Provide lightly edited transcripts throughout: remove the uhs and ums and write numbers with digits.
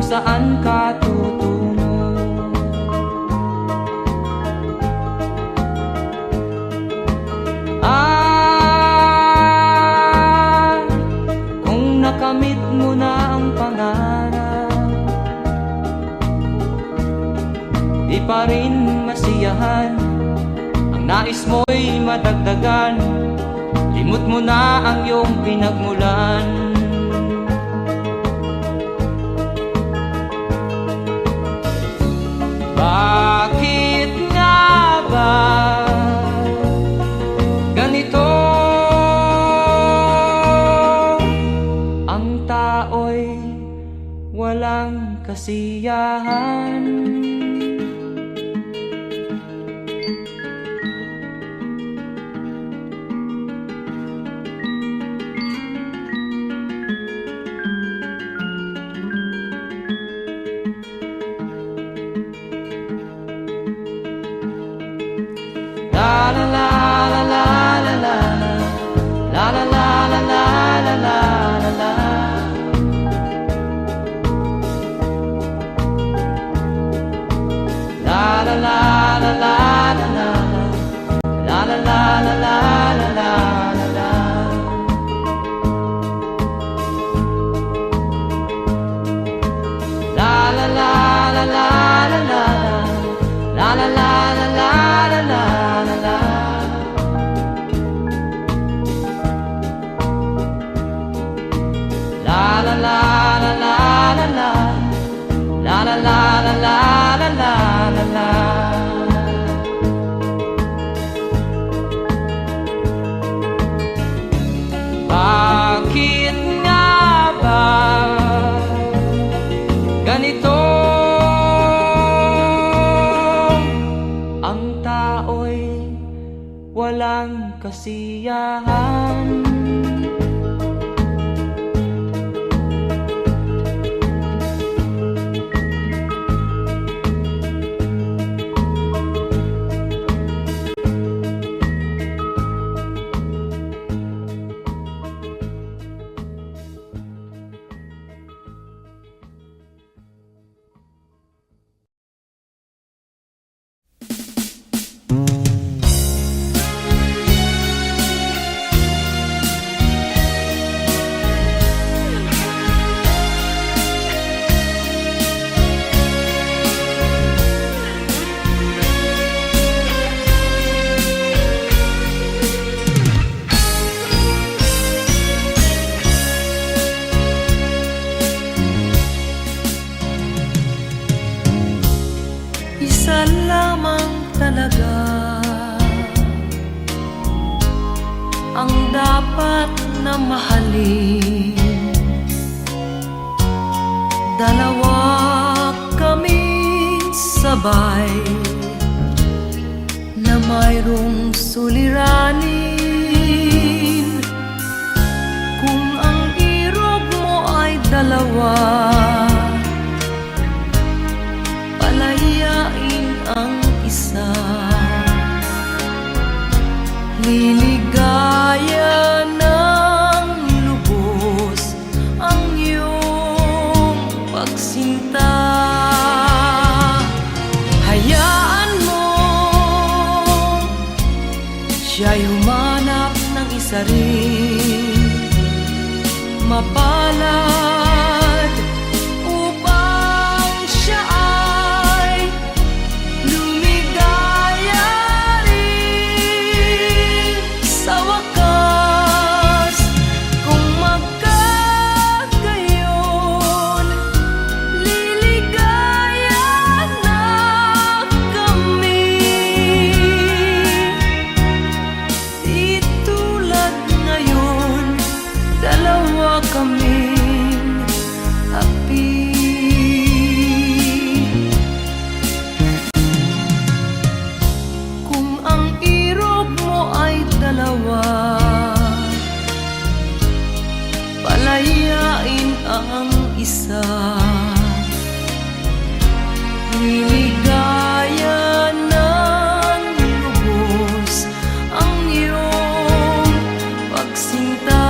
saan ka tutungo. Kung nakamit mo na ang pangarap, di pa rin masiyahan, ang nais mo'y madagdagan, limot mo na ang iyong pinagmulan. Bakit nga ba ganito? Ang tao'y walang kasiyahan. La la la la la la la la la la la la la la la. La la la la la la la la la la la la la la. La la la la la la la la la la la la la. La la la la la la la la la la la la la la. Bakit nga ba ganito? Ang tao'y walang kasiyahan. Isa lamang talaga ang dapat na mahalin. Dalawa kaming sabay na mayroong suliranin. Kung ang irog mo ay dalawa, palayain ang isa. Liligaya ng lubos ang iyong pagsinta. Hayaan mo siya'y humanap ng isa rin mapalad upang siya ay lumigaya rin sa wakas. Kung magkagayon, liligaya na kami. Di tulad ngayon, dalawa kaming api. Kung ang irog mo ay dalawa, palayain ang isa. Liligaya ng lubos ang iyong pagsinta.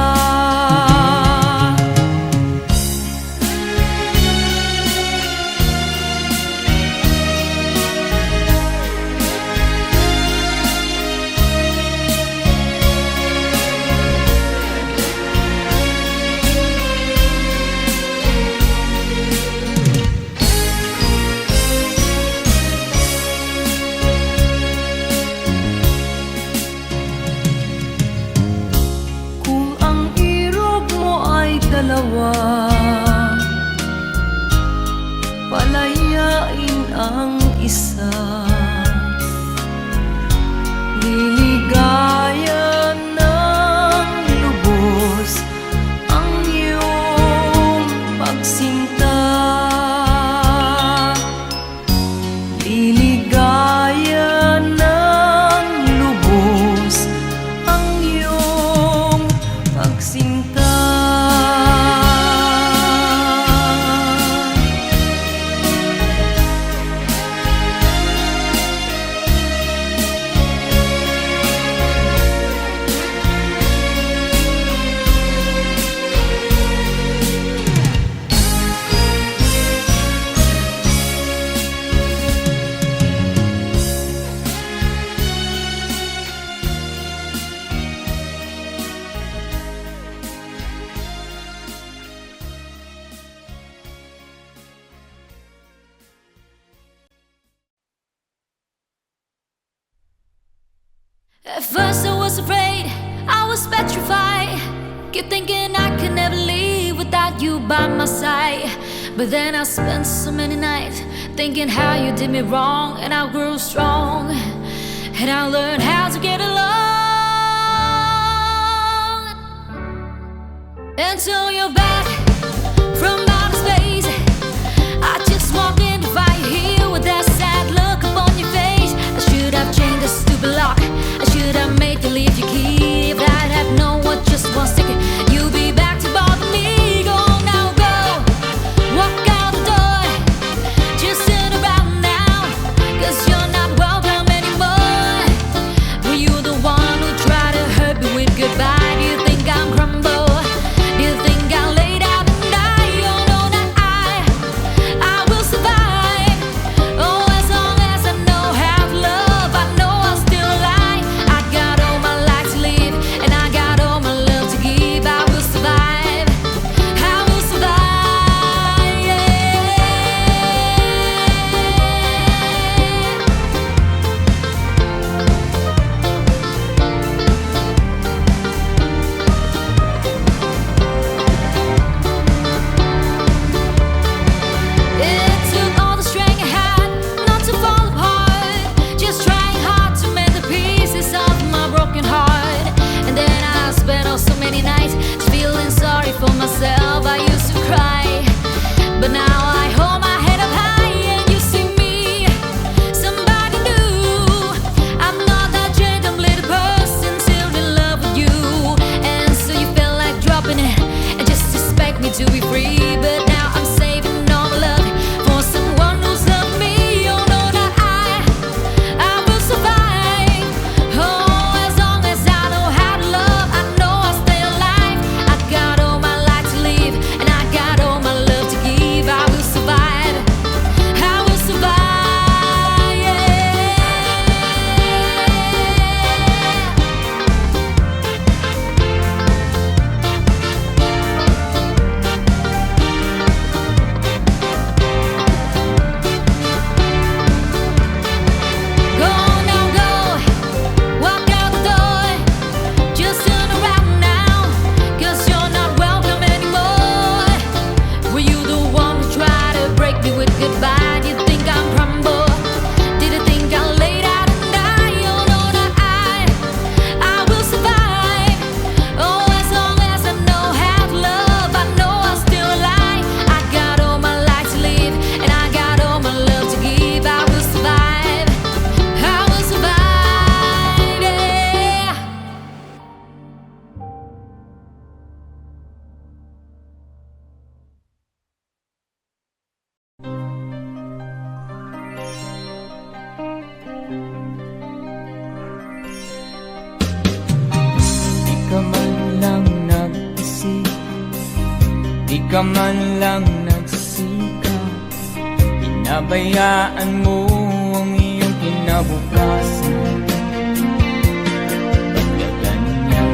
ang isa. Liligaya ng lubos ang iyong pagsinta. Liligaya ng lubos ang iyong pagsinta. At first I was afraid, I was petrified. Kept thinking I could never leave without you by my side. But then I spent so many nights thinking how you did me wrong, and I grew strong, and I learned how to get along. Until you're back from outer space, I just walk in to find you here with that sad look upon your face. I should have changed the stupid lock, I should have made you leave your key. If I'd have known what just one second you'll be back to bother me. Go now, go, walk out the door, just turn around now, 'cause you're not welcome anymore. Were you the one who tried to hurt me with goodbye? Do you think I'm crumble? Do you think I'll lay down and die? Oh no, not I will survive. Oh, as long as I know how to love, I know I'll still lie. I got all my life to live, and I got all my love to give. I will survive, I will survive, yeah. It took all the strength I had not to fall apart, just trying hard to mend the pieces of my broken heart. And then I spent oh so many nights feeling sorry for myself. I used to cry, but now I hold my head up high and you see me, somebody new. I'm not that gentle little person still in love with you. And so you felt like dropping it and just expect me to be free. But now I'm saving all my love for someone who's loved me. Oh no, not I will survive. Oh, as long as I know how to love, I know I'll stay alive. I got all my life to live, and I got all my love to give. I will survive, I will survive, yeah. Go now, go, walk out the door, just turn around now, 'cause you're not welcome anymore. Were you the one who tried to break me with goodbye? Do you think I'm crumble? Did you think I'll lay down and die? Oh no, not I will survive. Oh, as long as I know how to love, I know I'll still lie. I got all my life to live, and I got all my love to give. I will survive, I will survive, yeah. Di ka man lang nag-isip, di ka man lang nagsika. Pinabayaan mo ang iyong kinabukasan. Pagdagan niya,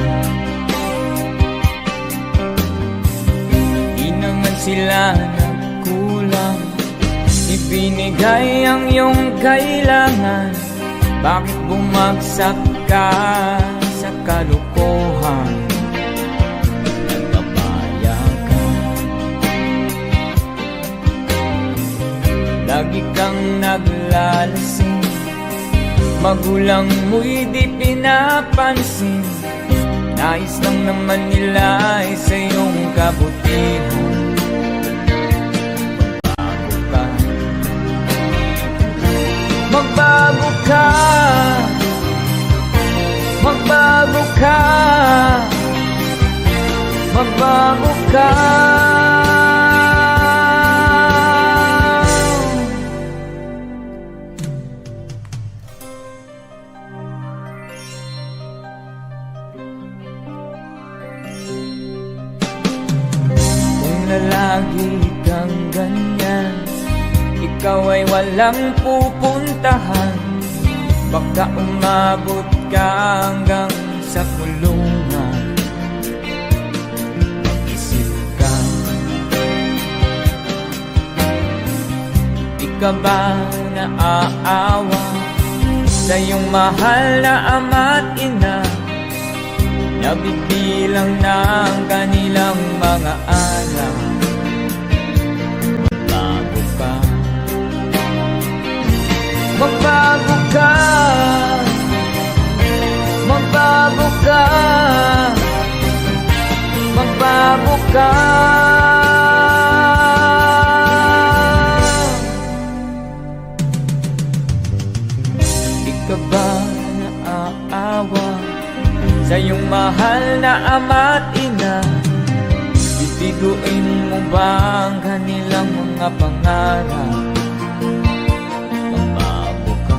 di naman sila nagkulang. Ibinigay ang iyong kailangan. Bakit bumagsak ka sa kalukuhan? Nagkabaya ka, lagi kang magulang mo'y di pinapansin. Nais lang naman nila ay sa iyong kabutihan. Magbago ka, magbago ka, magbago ka. Kung lagi kang ganyan, ikaw ay walang pupuntahan. Baka umabot ka hanggang sa kulungan. Mag-isip ka, di ka ba naaawa sa iyong mahal na ama't ina? Nabibilang na ang kanilang mga anak. Bago ka, magbago ka, magbago ka, magbago ka. Di ka ba naaawa sa iyong mahal na ama't ina? Bibiguin mo ba ang kanilang mga pangarap? Magbago ka,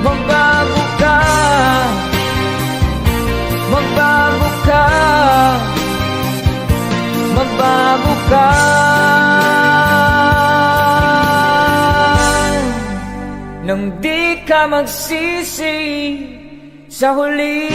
magbago ka, magbago ka, magbago ka. Nang di ka magsisi sa huli.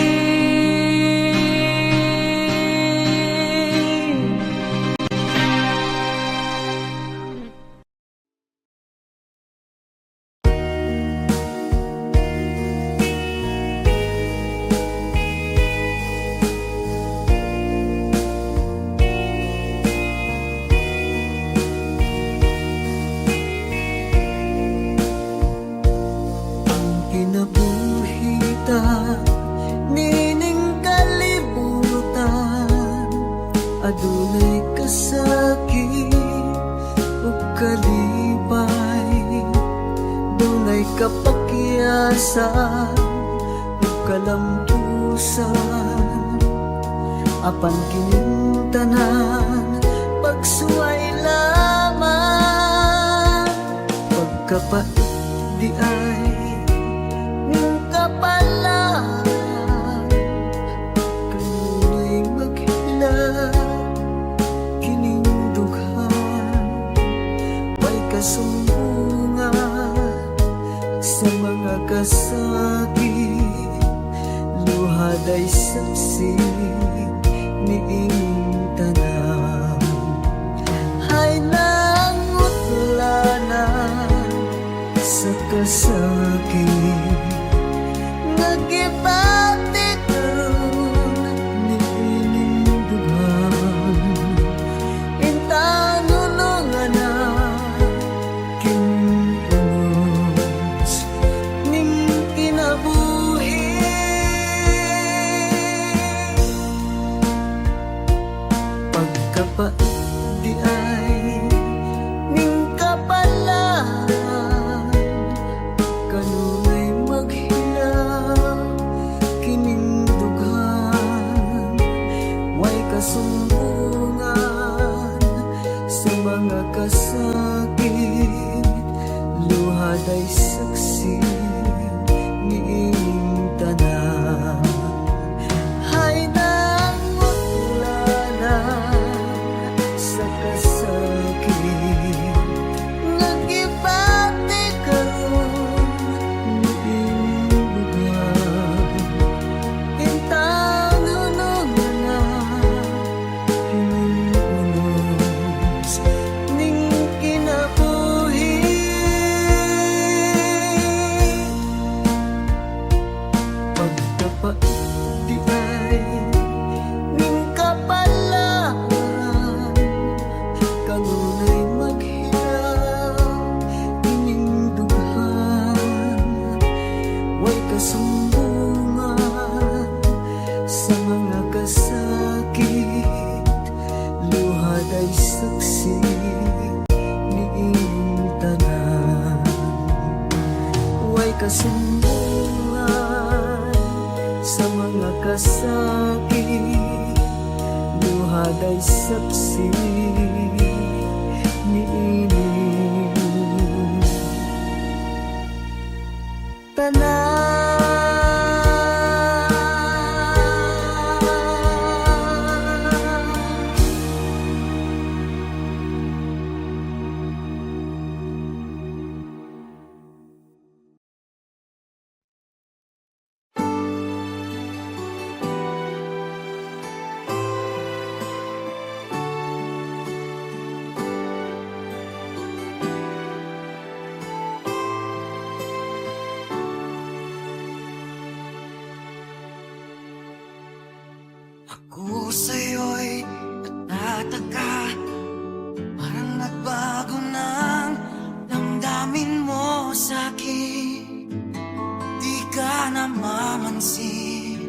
Kinabuhita, nining kalibutan, adunay kasakit o kalipay, dunay kapakyasan o kalampusan, apan kining tanan pagsuway lamang, pagkapait di ay kapalan, kanunay maghila kining dughan, may kasumbungan sa mga kasakit, luhad ay saksi niing tanan, ay nangutlanan sa kasakit. Nagibati karon niining dughan, intanunungan na kinunos ning kinabuhi. Pagkapait di ay ning kapalan, kanunay maghilaw kining dughan, way kasumbungan sa mga kasakit, luhad ay saksi niing tanan, ay nangutlanan sa kasakit. Nagibati karon niing dughan, intanunungan na kining unos ning kinabuhi. Pagkapait di ay ning kapalan, kanunay maghilaw kining dughan, kasumbungan sa mga kasakit, luhad ay saksi ni inyong tanan. Huwag kasumbungan sa mga kasakit, luhad ay saksi ni inyong tanan. Ako sa'yo'y natataka, parang nagbago ng damdamin mo sa'kin. Di ka namamansin,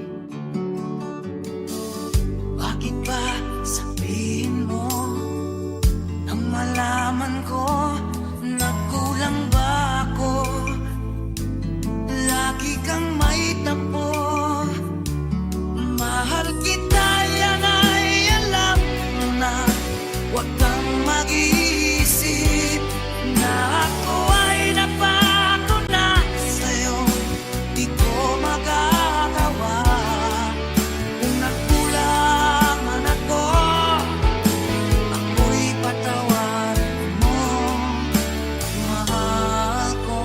bakit ba sabihin mo nang malaman ko nagkulang ba ako? Lagi kang may tapo, mahal kita, yan ay alam mo na. Huwag kang mag-iisip na ako ay napako na sa'yo. Di ko magagawa kung nagkulang man ako. Ako'y patawarin mo, mahal ko.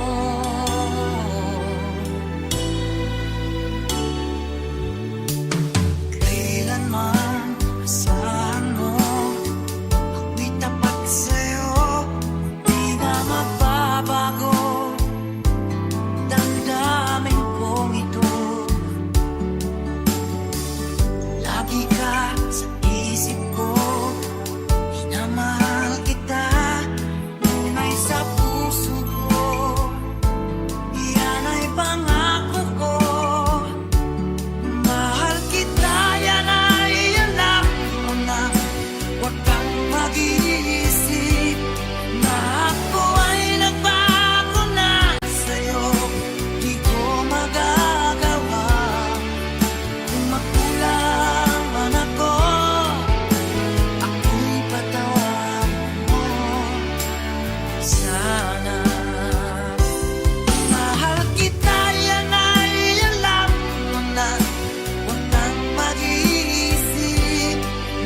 Kailanman asahan mo, ako'y tapat sa'yo, di na mababago. Damdamin kong ito, lagi ka sa isip ko. Minamahal kita, tunay sa puso ko. Yan ay pangako ko. Mahal kita, yan ay alam mo na. Huwag kang mag-iisip na ako ay nagbago na sa'yo. Di ko magagawa kung magkulang man ako. Ako'y patawarin mo sana. Mahal kita, yan ay alam mo na. Huwag kang mag-iisip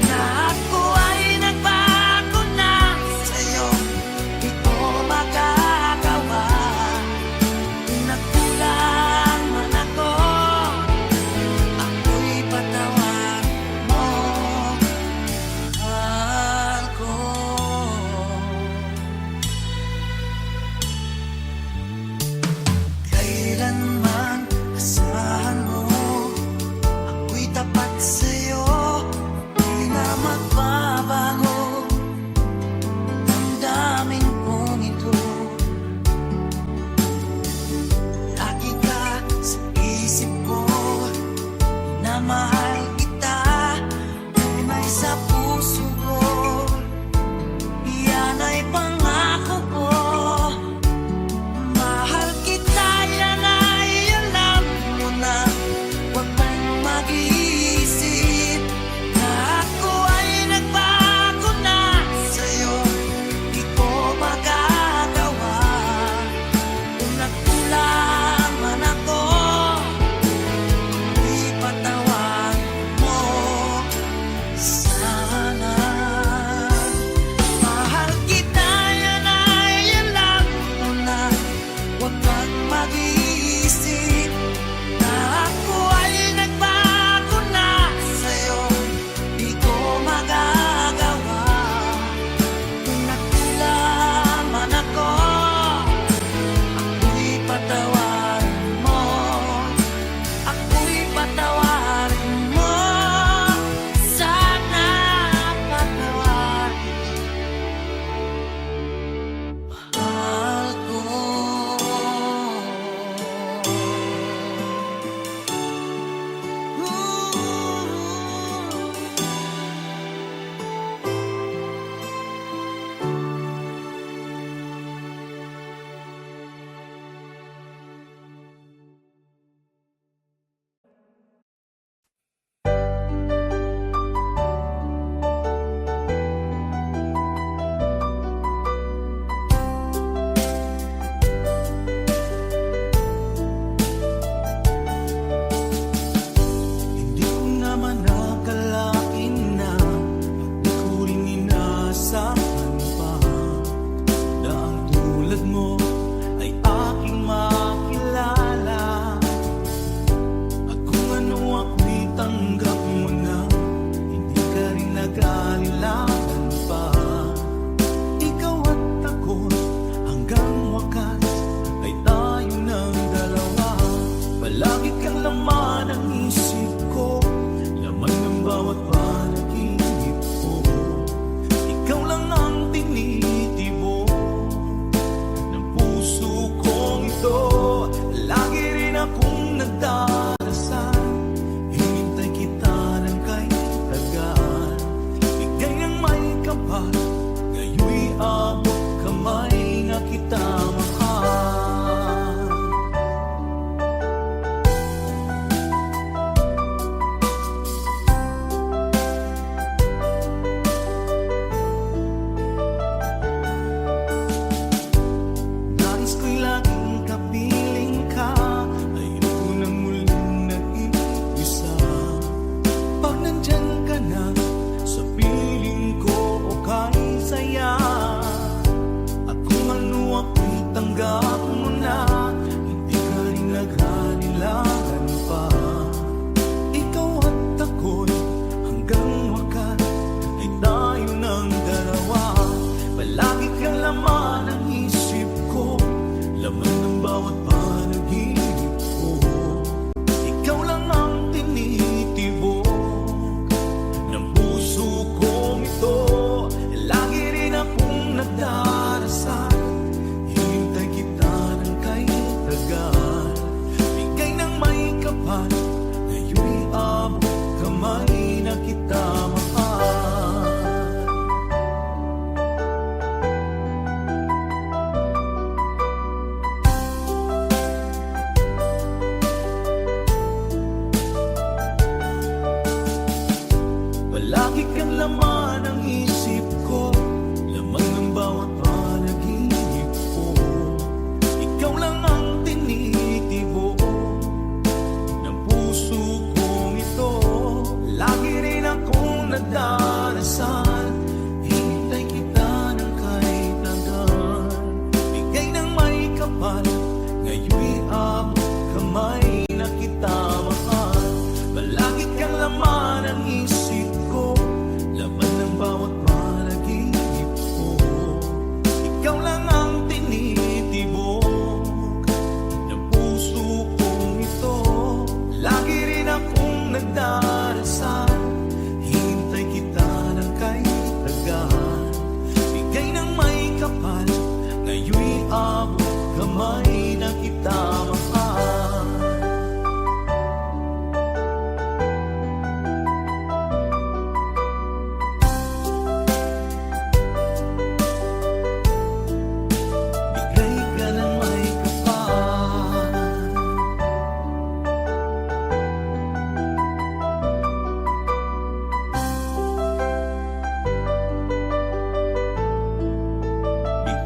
na ako ay nagbago na sa'yo. Di ko magagawa kung nagkulang man ako. Ako'y patawarin mo, mahal ko. Kailanman asahan mo, ako'y tapat sa'yo, di na magbabago. Damdamin kong ito, lagi ka sa isip ko. Minamahal kita, tunay sa puso ko. Yan ay pangako ko. Mahal kita, yan ay alam mo na. Huwag kang mag-iisip na ako ay nagbago na sa'yo. Di ko magagawa kung nagkulang man ako. Ako'y patawarin kang laman ng isip ko, laman ng bawat panaginip ko. Ikaw lang ang tinitibo ng puso kong ito. Lagi rin akong nagdarasal, hinintay kita ng kahit tagal. Bigay ng may kapal, ngayon'y abot kamay na kita mahal. Nais ko'y laging kapiling ka, ayoko nang muling nag-iisa. Pag nandyan ka na sa piling ko, okay saya. At kung ano ako'y tanggap mo na, hindi ka rin naghalilangan pa. Ikaw at ako'y hanggang wakas ay tayo ng dalawa. Palagi kang laman ng isip ko, laman ng bawat panaginip ko. Ikaw lang ang tinitibok ng puso kong ito. Lagi rin akong nagdarasal, hinintay kita ng kahit tagal. Bigay ng may kapal, ngayon'y abot kamay na kita mahal. Palagi kang laman ng isip ko, laman ng bawat panaginip ko. Ikaw lang ang tinitibok ng puso kong ito. Lagi rin akong nagdarasal, hinintay kita ng kahit tagal. Bigay ng may kapal, ngayon'y abot kamay na kita mahal. Palagi kang laman ng isip ko, laman ng bawat panaginip ko. Ikaw lang ang tinitibok ng puso kong ito. Lagi rin akong nagdarasal, hinintay kita ng kahit tagal. Bigay ng may kapal, ngayon'y abot kamay na kita mahal. Bigay ka ng may kapal.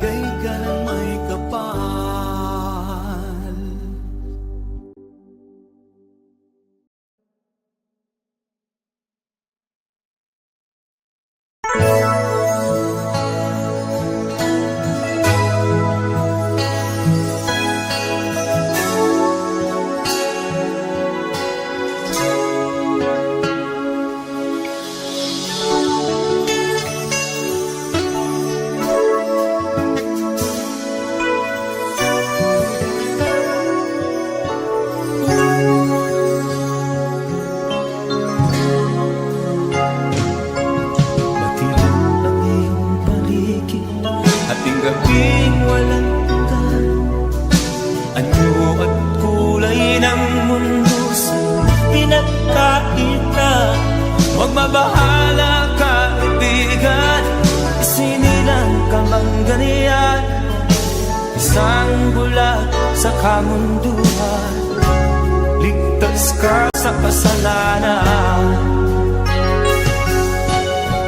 Bigay ka ng may kapal. Matilang ang iyong paligid, ating gabing walang tutal. Anyo at kulay ng mundo sa pinagkakita. Huwag mabahala kaibigan, isinilang ka mang ganyan. Isang bulag sa kamunduhan, ligtas ka sa kasalanan.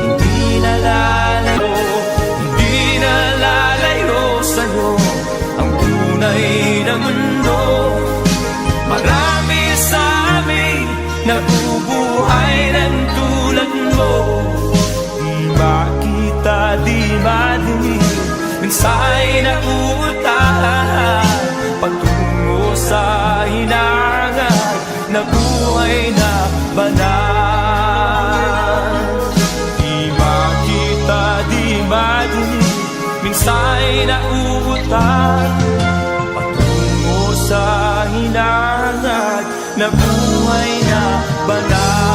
Hindi nalalayo sa'yo ang tunay na mundo. Marami sa amin nabubuhay ng tulad mo. Di makita, di madinig, minsa'y nauutahan patungo sa hinangan na buhay na banal. Di makita, di madinig, minsa'y nauutan patungo sa hinangan na buhay na banal.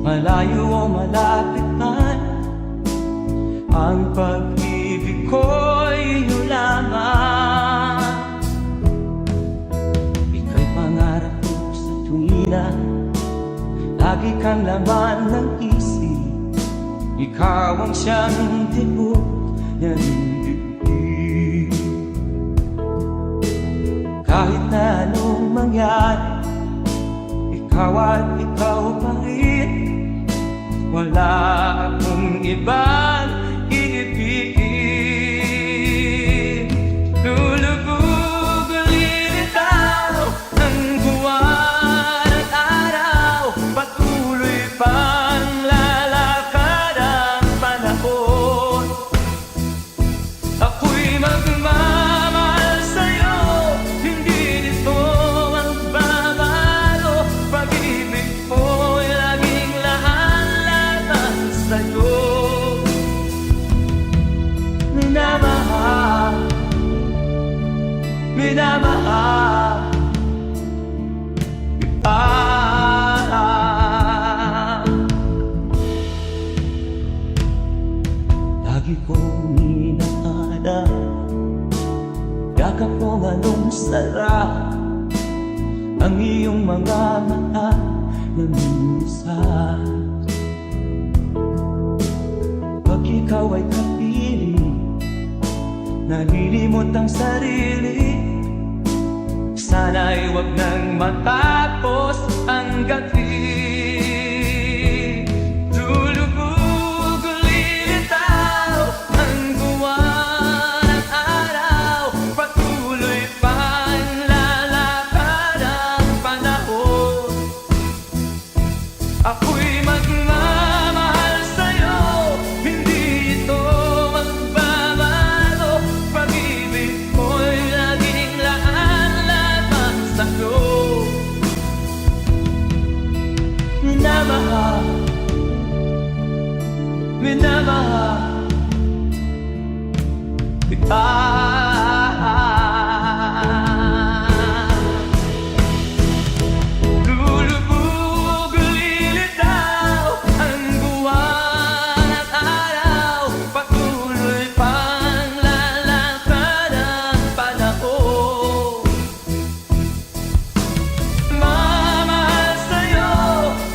malayo o malapit man, ang pag-ibig ko'y iyo lamang. Ika'y pangarap ko sa tuwina, lagi kang laman ng isip. Ikaw ang siyang tibok ng dibdib. Kahit na anong mangyari, ikaw at ikaw pa rin. Wala akong ibang iibigin. Lulubog lilitaw ang buwan at araw, patuloy pang lalakad ang panahon. Ako'y magmamahal sa'yo, hindi nito magbabago. Pag-ibig ko'y laging laan-laban sa'yo. Minamahal, minamahal kita. Lagi kong inaada, yakap mo anong sarap, ang iyong mga mata na minsan. Pag ikaw ay kapiling, nalilimot ang sarili. Sana'y wag nang matapos ang gabi. Lulubog lilitaw ang buwan at araw, patuloy pang lalakad ang panahon. Ako'y magmamahal sa'yo, hindi ito magbabago. Pag-ibig ko'y laging laan-laban sa'yo. Minamahal, minamahal kita. Lulubog lilitaw ang buwan at araw, patuloy pang lalakad ang panahon. Mamahal sa'yo,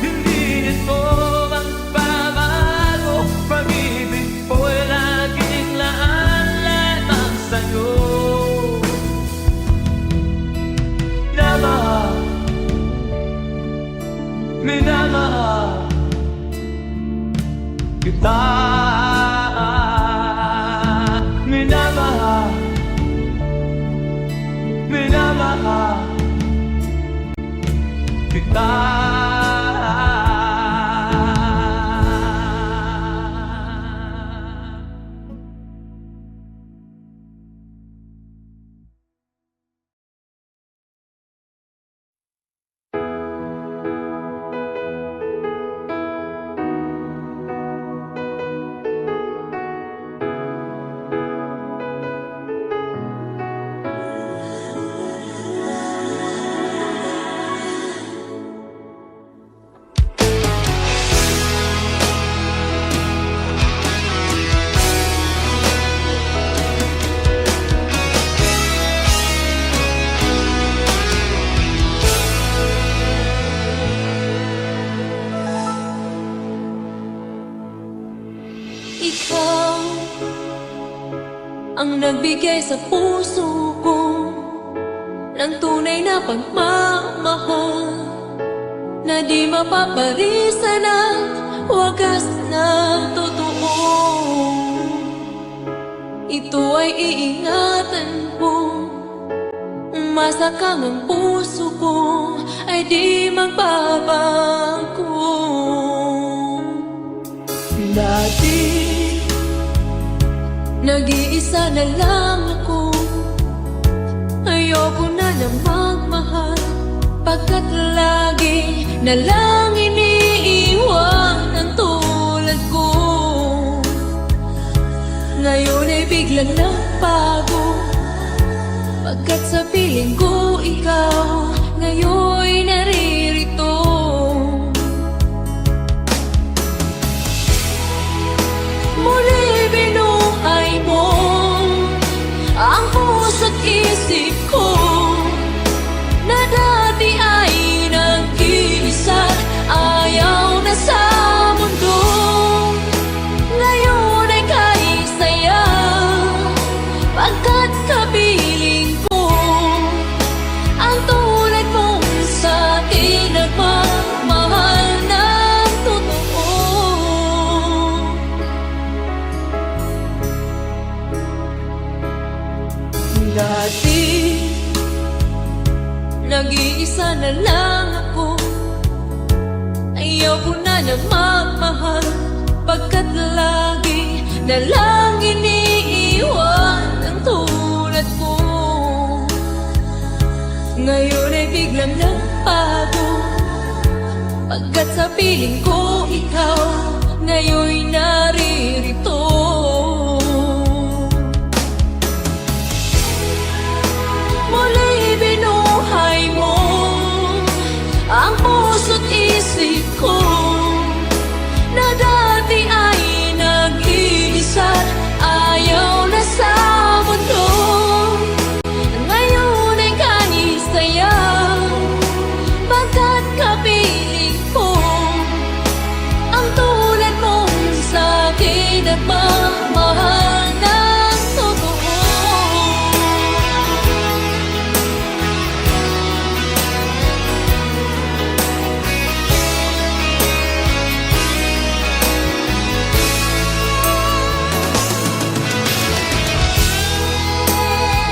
hindi nito magbabago. Pag-ibig ko'y laging laan-laban sa'yo. Minamahal, minamahal kita. Minamahal, minamahal kita. Ikaw ang nagbigay sa puso ko ng tunay na pagmamahal, na di mapaparisan ang wagas na totoo. Ito ay iingatan ko, masakang ang puso ko ay di magbabago. Dati nag-iisa na lang ako, ayoko na lang magmahal, pagkat lagi na lang iniiwan ang tulad ko. Ngayon ay biglang nagbago, pagkat sa piling ko ikaw ngayon'y naririto. nagmamahal, pagkat lagi na lang iniiwan ang tulad mo. Ngayon ay biglang nagbago, pagkat sa piling ko ikaw ngayon'y naririto. Muli binuhay mo ang puso't isip ko, na dati ay nag-iisa, ayaw na sa mundo. Ngayon ay kanisaya, pagkat kapiling ko ang tulad mong sa'kin nagmamahal ng totoo.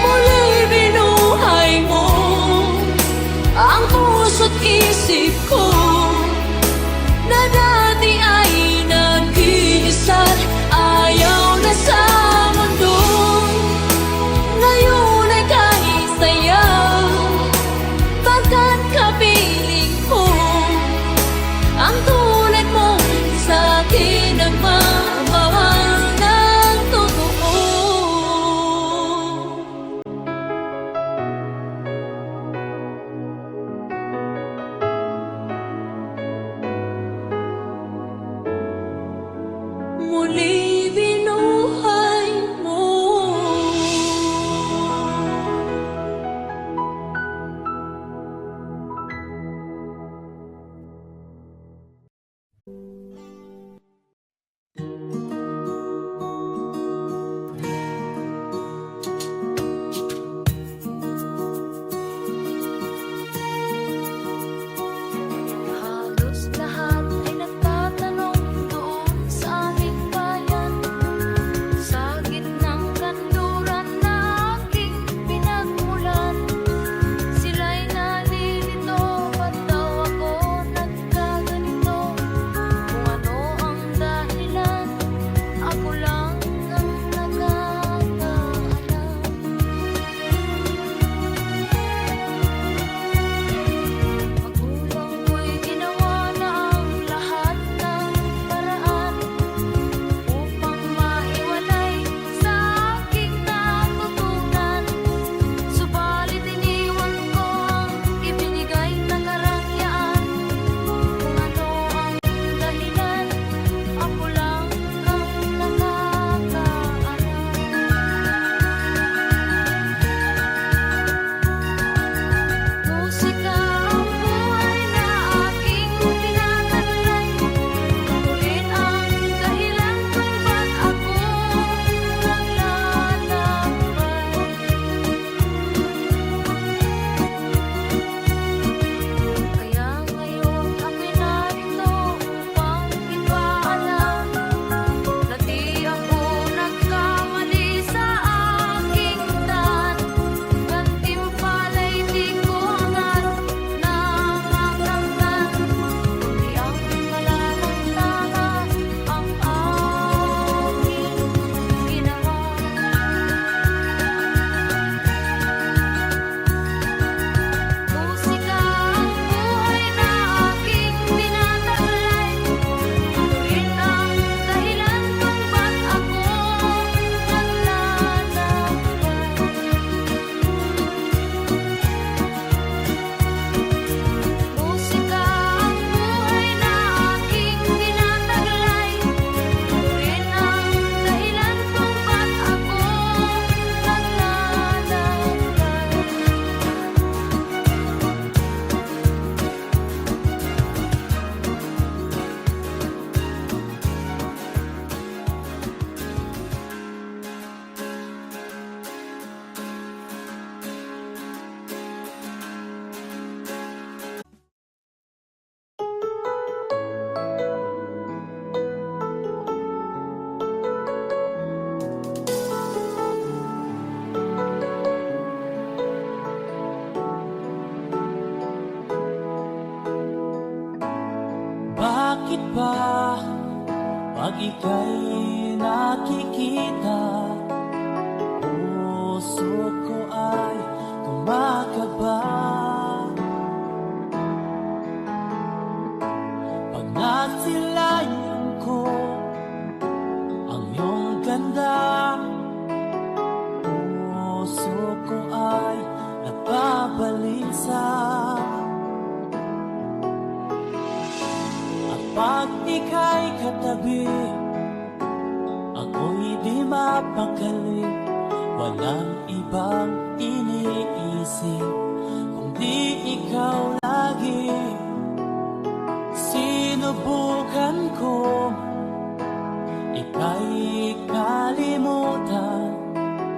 Muli binuhay mo ang puso't isip ko, na dati ay nag-iisa, ayaw na sa mundo. Ngayon ay kahit saya, pagkat kapiling ko ang tulad mo sa'kin nagmamahal ng totoo. Pag ika'y nakikita, puso ko ay kumakaba. Pag nasilayan ko ang iyong ganda, puso ko ay nababalisa. At pag ika'y katabi, ako'y di mapakali. Walang ibang iniisip kundi ikaw lagi. Sinubukan ko ika'y kalimutan,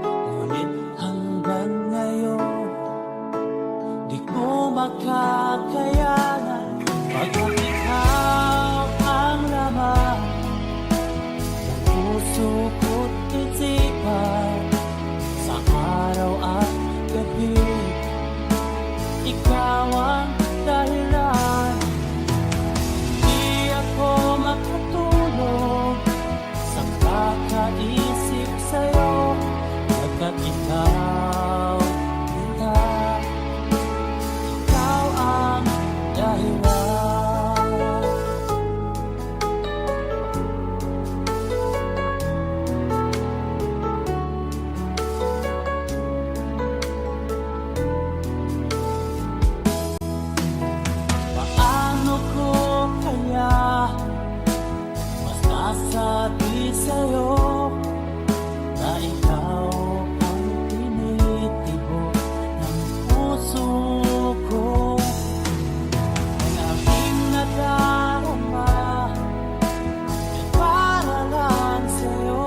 ngunit hanggang ngayon di ko makakayanan. Pagkat ikaw ang laman ng puso ko't isipan, sa araw at gabi ikaw ang dahilan. Di ako makatulog sa kakaisip sa'yo, pagkat ikaw, ikaw ang dahilan. Paano ko kaya masasabi sa'yo na ikaw ang tinitibok ng puso ko? Ang aking nadarama ay para lang sa'yo,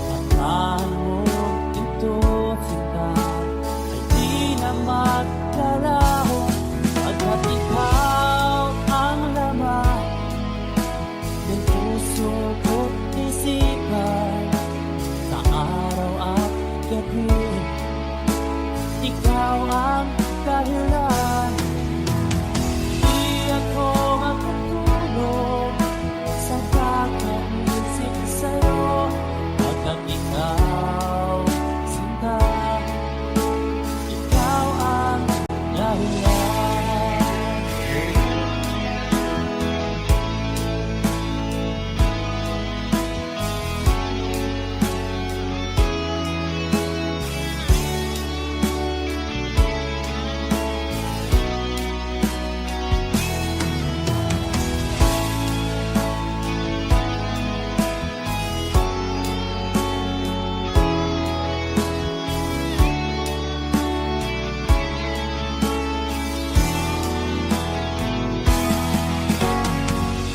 at mo ito sita ay di na maglalaho. Pagkat ikaw ang laman ng puso ko't isipan, sa araw at gabi ikaw ang dahilan. Di ako makatulog sa kakaisip sa'yo, pagkat ikaw, sinta, ikaw ang dahilan.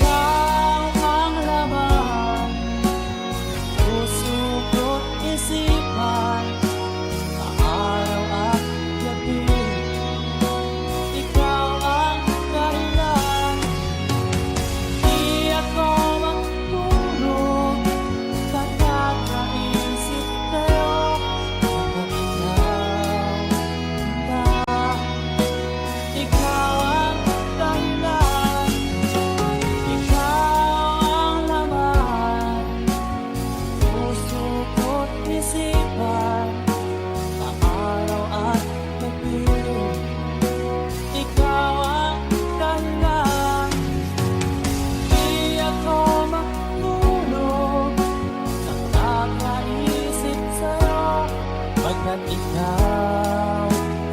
Ikaw ang laman, puso ko't isipan, sa araw at gabi ikaw ang dahilan. Di ako makatulog sa kakaisip sa'yo, pagkat ikaw ang dahilan. Ikaw ang laman, puso ko't isipan, sa araw at gabi ikaw ang dahilan. Di ako makatulog sa kakaisip sa'yo, pagkat ikaw,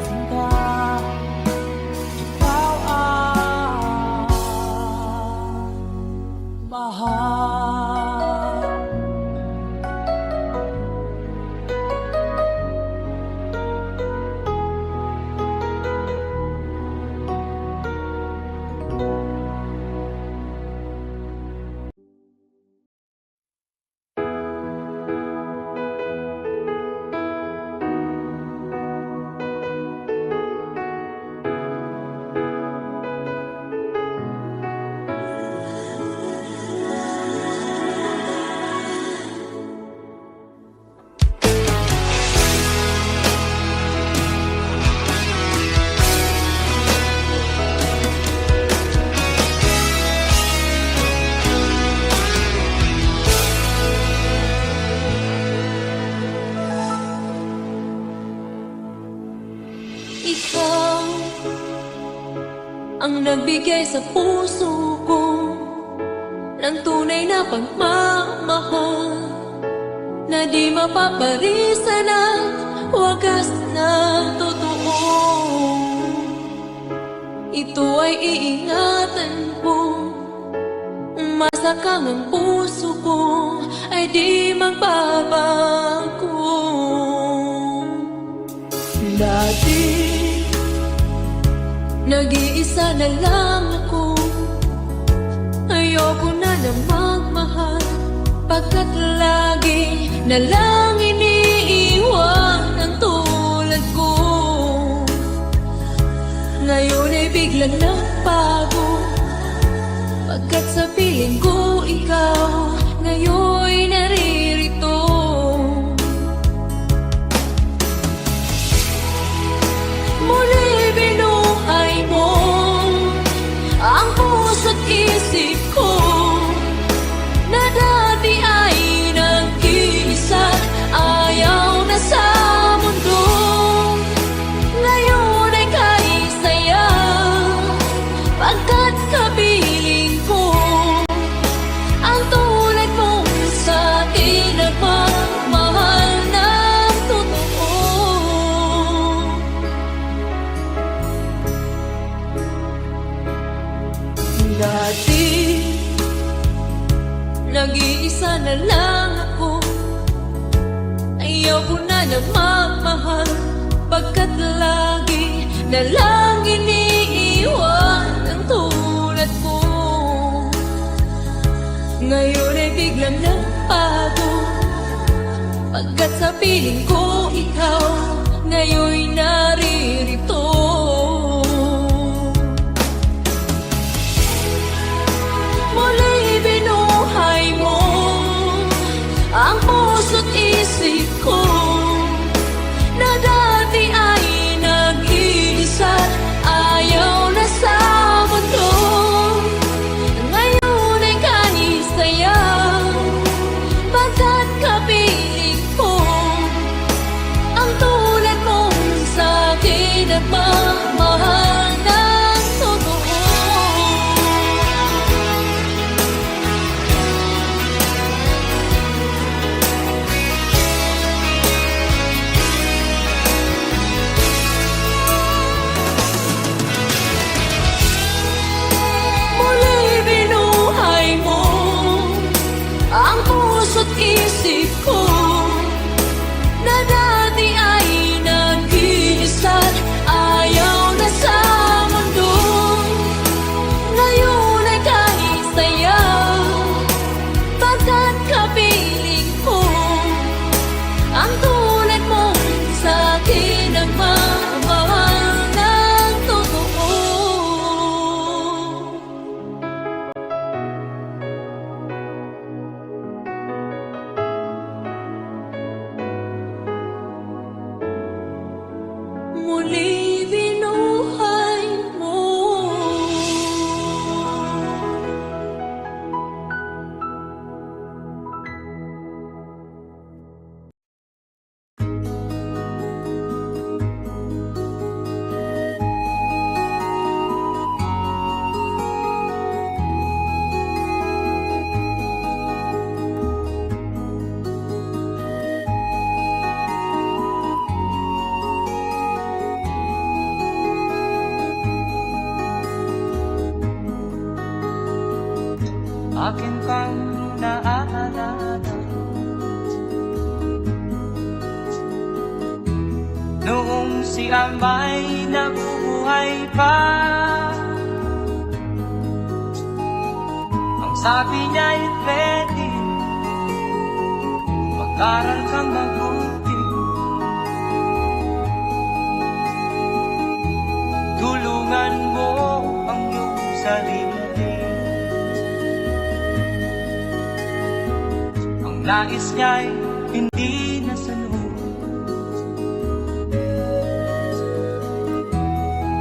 sinta, ikaw ang mahal. nagbigay sa puso ko ng tunay na pagmamahal na di mapaparisan at wagas na totoo. Ito ay iingatan ko, masakang ang puso ko ay di magbabago. Dati nag-iisa na lang ako, ayoko na na magmahal, pagkat lagi na lang iniiwan ang tulad ko. Ngayon ay biglang nagbago, pagkat sa piling ko ikaw ngayon naririto. Muli binuhay mo ang puso't isip ko na dati ay nag-iisa, ayaw na sa mundo. Ngayon ay kahit saya, pagkat kapiling ko ang tulad mong sa'kin nagmamahal ng totoo. Dati nag-iisa na lang ako, ayaw ko na na magmahal, pagkat lagi na lang iniiwan ang tulad ko. Ngayon ay biglang nagbago, pagkat sa piling ko ikaw ngayon naririto. Muli binuhay mo ang puso't isip ko na dati ay nag-iisa, ayaw na sa mundo. Ngayon ay kahit saya, pagkat kapiling ko ang tulad mong sa'kin nagmamahal ng totoo. Muli binuhay mo ang puso't isip ko na dati ay nag-iisa, ayaw na sa mundo. Ngayon ay kahit saya, pagkat kapiling ko ang tulad mong sa'kin nagmamahal ng totoo. Muli binuhay mo. Akin kang naaalala noong si Amay nabubuhay pa. Ang sabi niya ay pwede mag-aral kang mabuti, tulungan mo ang iyong sarili. Nais niya'y hindi nasunod,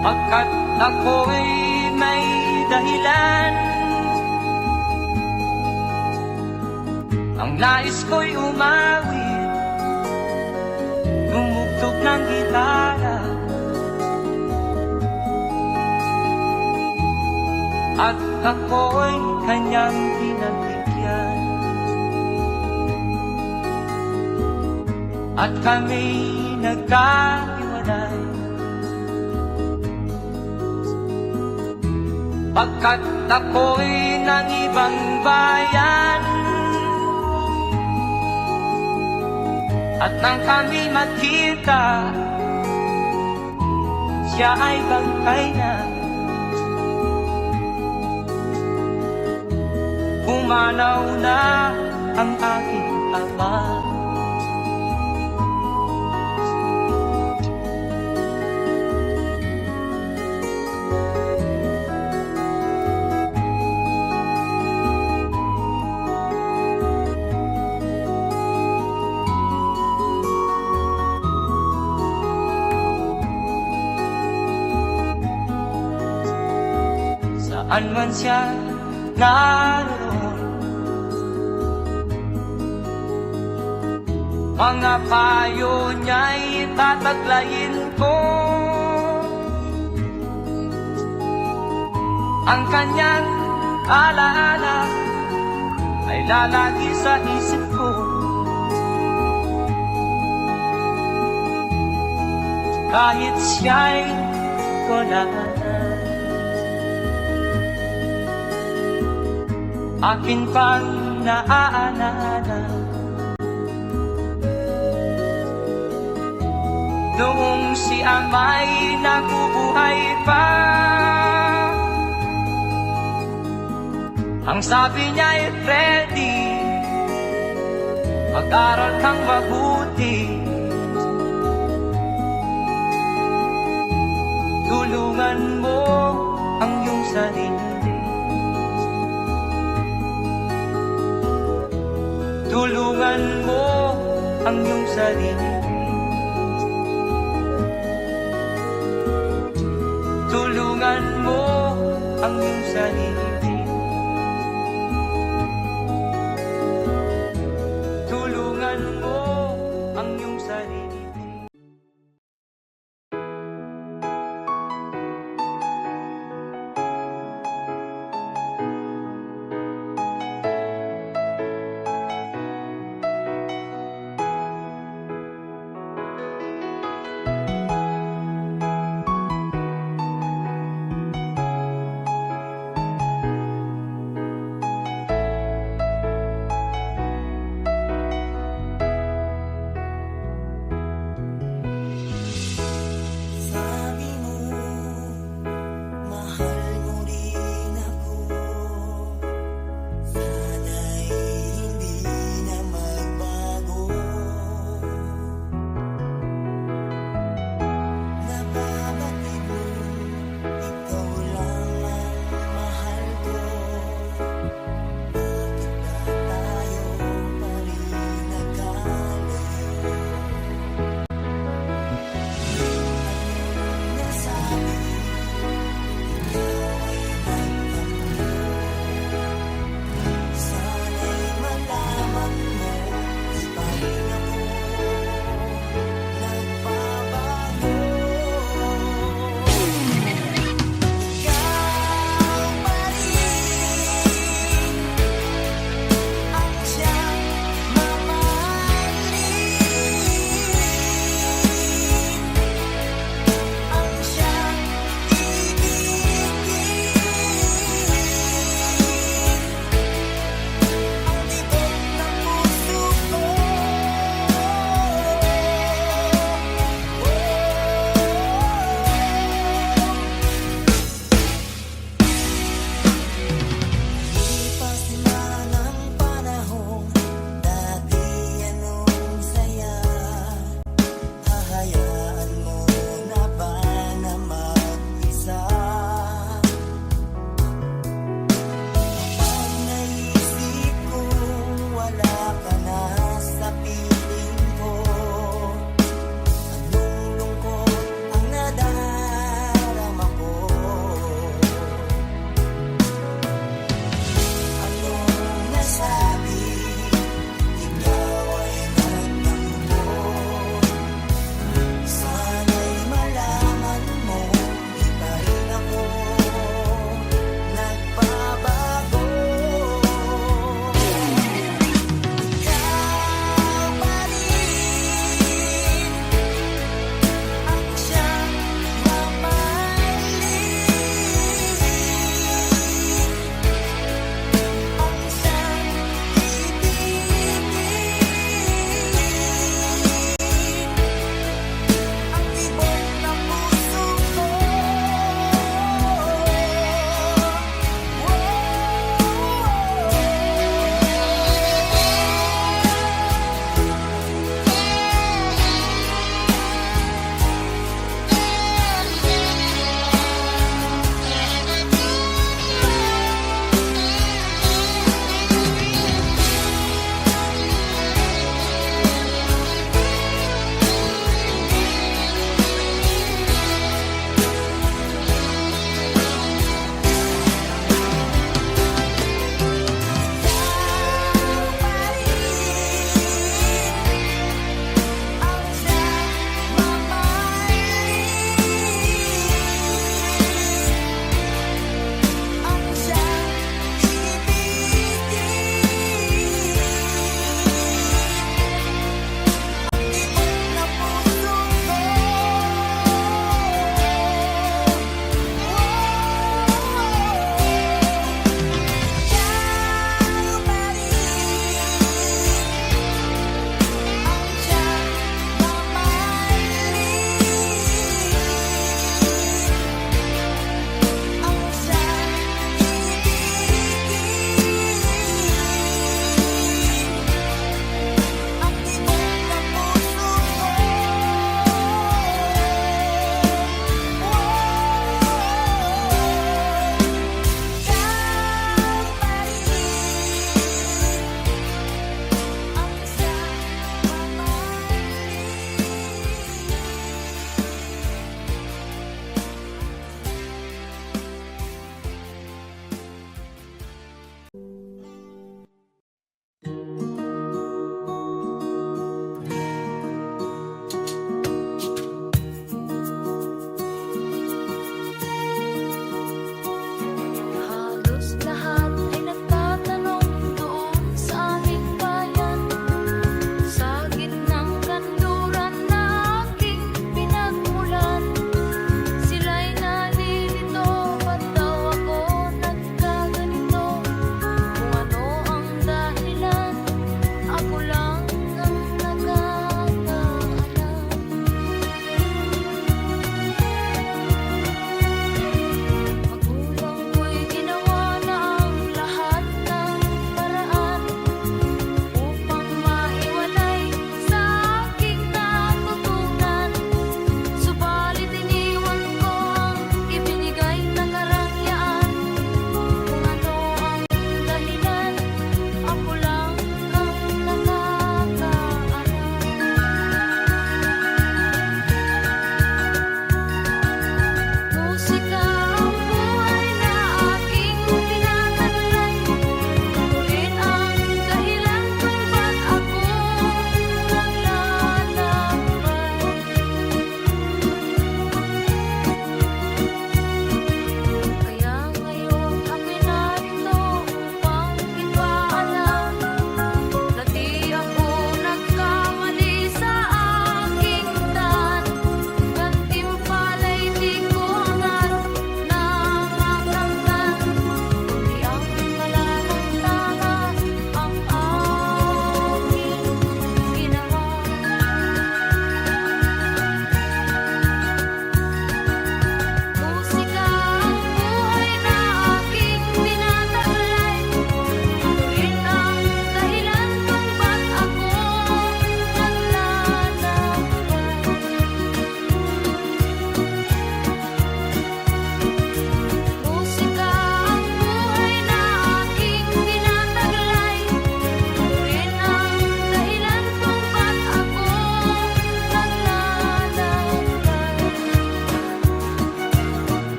pagkat ako'y may dahilan. Ang nais ko'y umawit, tumugtog ng gitara, at ako'y kanyang pinagbigyan. At kami nagkahiwalay, pagkat ako'y ng ibang bayan. At nang kami magkita, siya ay bangkay na. Pumanaw na ang aking ama. Saan man siya naroon, mga payo niya'y tataglayin ko. Ang kanyang alaala ay lalagi sa isip ko. Kahit siya'y wala na, akin pang naaalala noong si ama'y nabubuhay pa. Ang sabi niya'y Freddy, mag-aral kang mabuti, tulungan mo ang iyong sarili. Tulungan mo ang iyong sarili. Tulungan mo ang iyong sarili. Tulungan mo ang iyong sarili.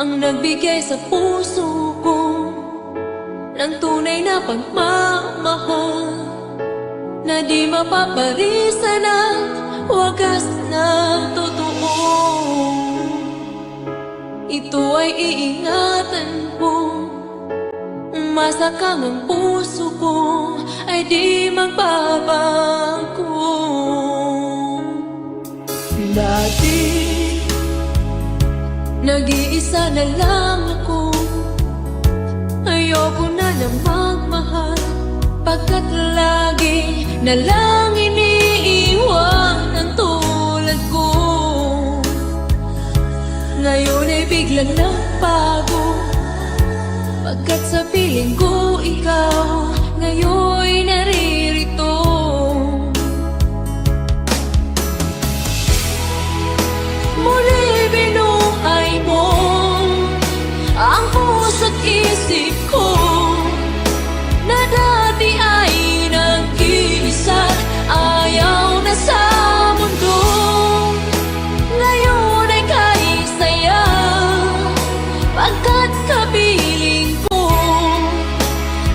ang nagbigay sa puso ko ng tunay na pagmamahal na di mapaparisan ng wagas na totoo. Ito ay iingatan ko, masakang ang puso ko ay di magbabago. Dati, nag-iisa na lang ako, ayoko na lang magmahal, pagkat lagi na lang iniiwan ang tulad ko. Ngayon ay biglang nagbago, pagkat sa piling ko ikaw ngayon naririto. Muli binuhay mo ang puso't isip ko na dati ay nag-iisa, ayaw na sa mundo. Ngayon ay kay saya, pagkat kapiling ko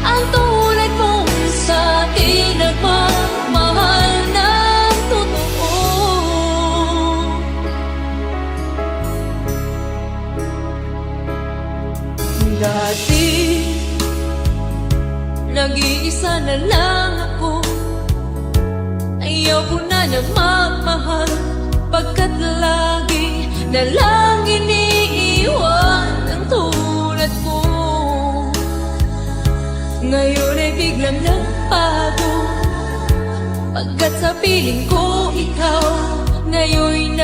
ang tulad mong sa akin nagmamahal ng totoo. Dati, nag-iisa na lang ako, ayaw ko na magmahal, pagkat lagi na lang iniiwan ang tulad ko. Ngayon ay biglang nagbago, pagkat sa piling ko ikaw ngayon